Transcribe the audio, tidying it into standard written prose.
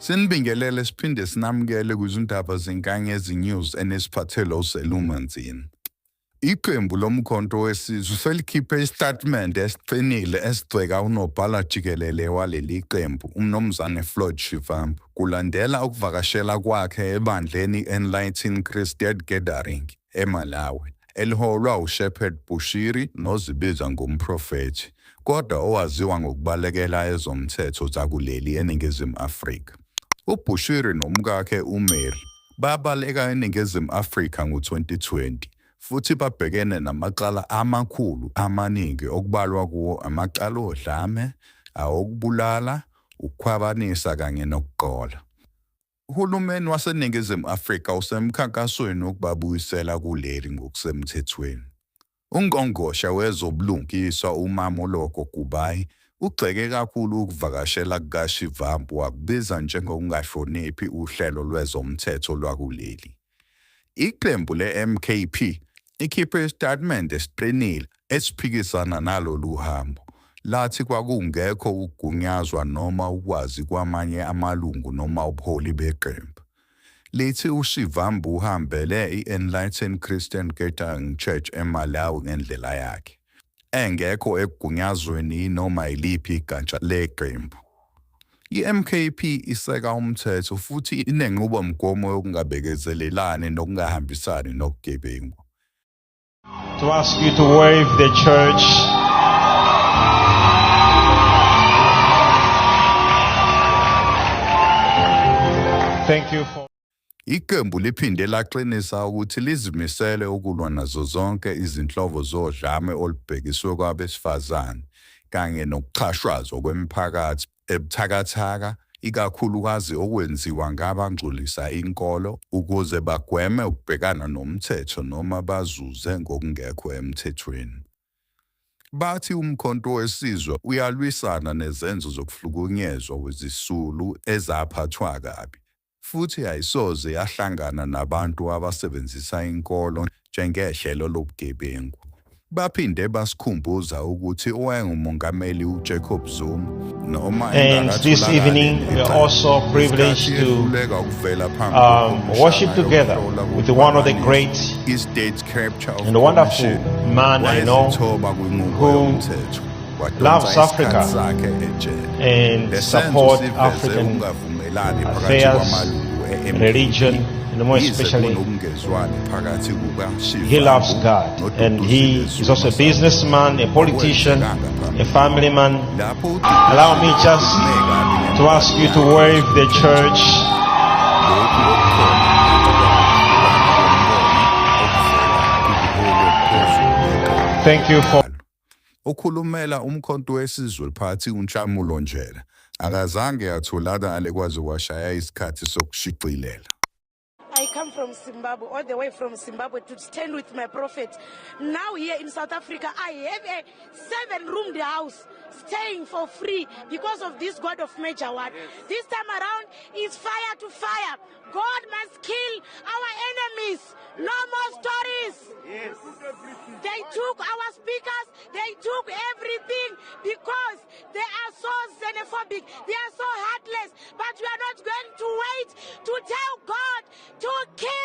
Sinibingelele siphinde sinamukele kuzindaba zenkanyezi news enesiphathelo uselumanzini. Iqembu lomkhonto wesizwe selikhiphe isitatimende esiqinile esigxeka unobhala jikelele waleli qembu uMnumzane Floyd Shivambu kulandela ukuvakashela kwakhe ebandleni Enlightened Christian Gathering eMalawi eliholwa uShepherd Bushiri nozibiza ngumprofethi kodwa owaziwa ngokubalekela ezomthetho zakuleli eNingizimu Afrika. UBushiri nomkakhe uMary babaleka eNingizimu Afrika ngo-2020 futhi babhekene namacala amakhulu amaningi okubalwa kuwo amacala odlame, awokubulala, ukukhwabanisa kanye nokuqola. Uhulumeni waseNingizimu Afrika usemkhankasweni wokubabuyisela kuleli ngokusemthethweni. Ungqongqoshe wezobulungiswa uMamoloko Kubayi ugxeke kakhulu ukuvakashela kukaShivambu wakubiza njengokungahloniphi uhlelo lwezomthetho lwakuleli. Iqembu le-MKP ikhiphe isitatimende esiqinile esiphikisana nalolu hambo. Lathi kwakungekho ukugunyazwa noma ukwazi kwamanye amalungu noma ubuholi beqembu. Lithi uShivambu uhambele i-Enlightened Christian Gathering Church eMalawi ngendlela yakhe, engekho ekugunyazweni noma yiliphi igatsha leqembu. I-MKP iseka umthetho futhi inenqubomgomo yokungabekezelelani nokungahambisani nobugebengu. To ask you to wave the church. Thank you for. Iqembu liphinde laqinisa ukuthi lizimisele ukulwa nazo zonke izinhlobo zodlame olubhekiswe kwabesifazane kanye nokuxhashazwa kwemiphakathi ebuthakathaka, ikakhulukazi okwenziwa ngabangcolisa inkolo ukuze bagweme ukubhekana nomthetho noma bazuze ngokungekho emthethweni. Bathi umkhonto wesizwe uyalwisana nezenzo zokuhlukunyezwa kwezisulu ezaphathwa kabi, futhi ayisoze yahlangana nabantu abasebenzisa inkolo njengehlelo lobugebengu. Baphinde basikhumbuza ukuthi owayengumongameli uJacob Zuma noma And this evening we are also privileged to worship together with one of the great and wonderful man I know who loves Africa and supports African affairs, religion, and more especially he loves God, and he is also a businessman, a politician, a family man. Allow me just to ask you to wave the church. Thank you for ukhulumela umkhonto wesizwe phakathi uNtshamulo Njela akazange atholakale kwaze washaya isikhathi sokushicilela. I come from Zimbabwe, all the way from Zimbabwe to stand with my prophet. Now here in South Africa, I have a 7-roomed house staying for free because of this God of Major One. Yes. This time around, it's fire to fire. God must kill our enemies. No more stories. Yes. They took our speakers. They took everything because they are so xenophobic. They are so heartless. But we are not going to wait to tell God to kill